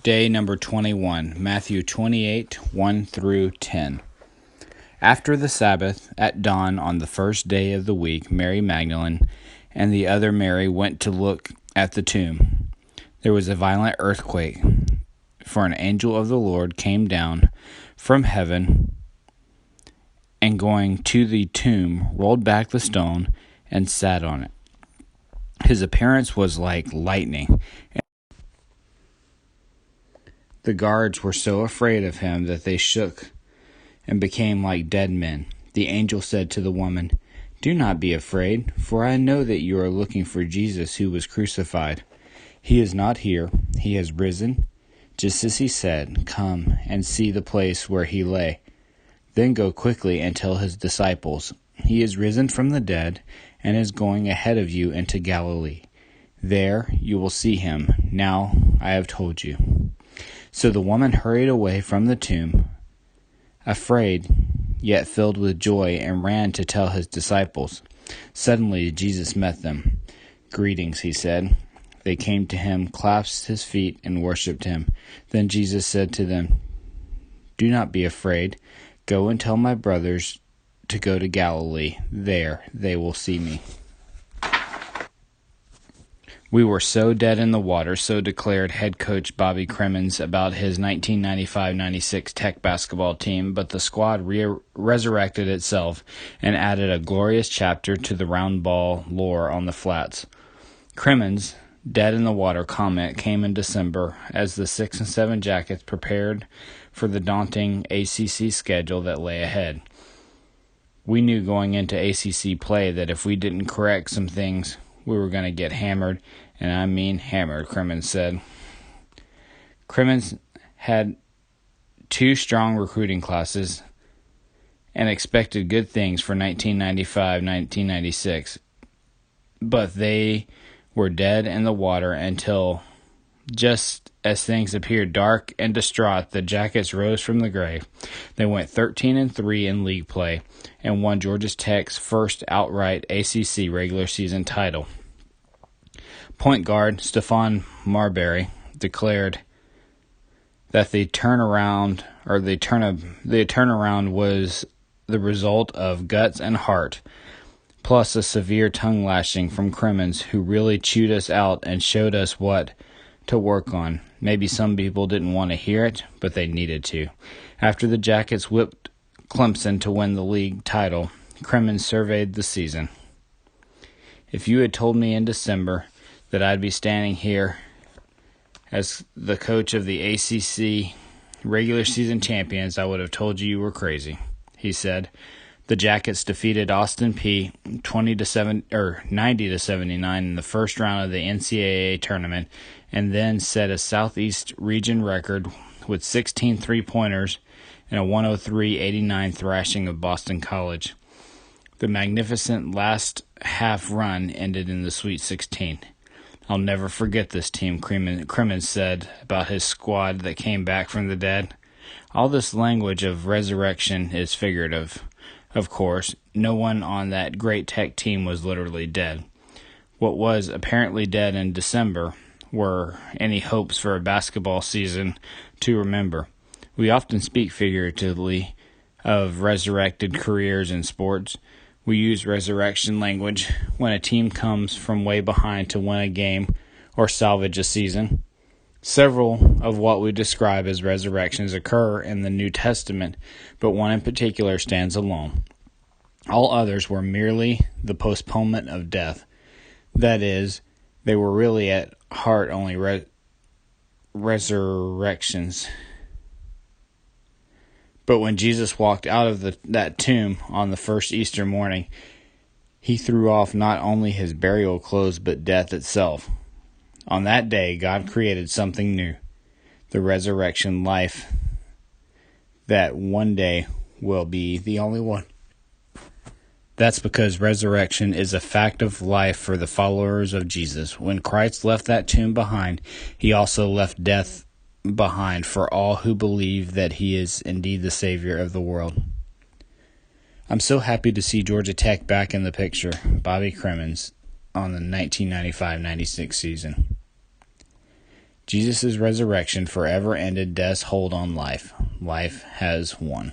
Day number 21, Matthew 28, 1 through 10. After the Sabbath, at dawn on the first day of the week, Mary Magdalene and the other Mary went to look at the tomb. There was a violent earthquake, for an angel of the Lord came down from heaven and going to the tomb, rolled back the stone and sat on it. His appearance was like lightning. The guards were so afraid of him that they shook and became like dead men. The angel said to the woman, "Do not be afraid, for I know that you are looking for Jesus who was crucified. He is not here. He has risen, just as he said. Come and see the place where he lay. Then go quickly and tell his disciples, he is risen from the dead and is going ahead of you into Galilee. There you will see him. Now I have told you." So the woman hurried away from the tomb, afraid, yet filled with joy, and ran to tell his disciples. Suddenly Jesus met them. "Greetings," he said. They came to him, clasped his feet, and worshipped him. Then Jesus said to them, "Do not be afraid. Go and tell my brothers to go to Galilee. There they will see me." We were so dead in the water, so declared head coach Bobby Cremins about his 1995-96 Tech basketball team, but the squad resurrected itself and added a glorious chapter to the round ball lore on the flats. Cremins' dead in the water comment came in December as the 6 and 7 Jackets prepared for the daunting ACC schedule that lay ahead. We knew going into ACC play that if we didn't correct some things, we were going to get hammered, and I mean hammered, Cremins said. Cremins had 2 strong recruiting classes and expected good things for 1995-1996, but they were dead in the water until, just as things appeared dark and distraught, the Jackets rose from the grave. They went 13-3 in league play and won Georgia Tech's first outright ACC regular season title. Point guard Stephon Marbury declared that the turnaround was the result of guts and heart, plus a severe tongue lashing from Cremins, who really chewed us out and showed us what to work on. Maybe some people didn't want to hear it, but they needed to. After the Jackets whipped Clemson to win the league title, Cremins surveyed the season. "If you had told me in December that I'd be standing here as the coach of the ACC regular season champions, I would have told you were crazy," he said. The Jackets defeated Austin Peay 90-79 in the first round of the NCAA tournament, and then set a Southeast region record with 16 three-pointers and a 103-89 thrashing of Boston College. The magnificent last half run ended in the Sweet 16. "I'll never forget this team," Cremins said about his squad that came back from the dead. All this language of resurrection is figurative. Of course, no one on that great Tech team was literally dead. What was apparently dead in December were any hopes for a basketball season to remember. We often speak figuratively of resurrected careers in sports. We use resurrection language when a team comes from way behind to win a game or salvage a season. Several of what we describe as resurrections occur in the New Testament, but one in particular stands alone. All others were merely the postponement of death. That is, they were really at heart only resurrections. But when Jesus walked out of that tomb on the first Easter morning, he threw off not only his burial clothes but death itself. On that day, God created something new, the resurrection life that one day will be the only one. That's because resurrection is a fact of life for the followers of Jesus. When Christ left that tomb behind, he also left death behind for all who believe that he is indeed the Savior of the world. I'm so happy to see Georgia Tech back in the picture. Bobby Cremins on the 1995-96 season. Jesus' resurrection forever ended death's hold on life. Life has won.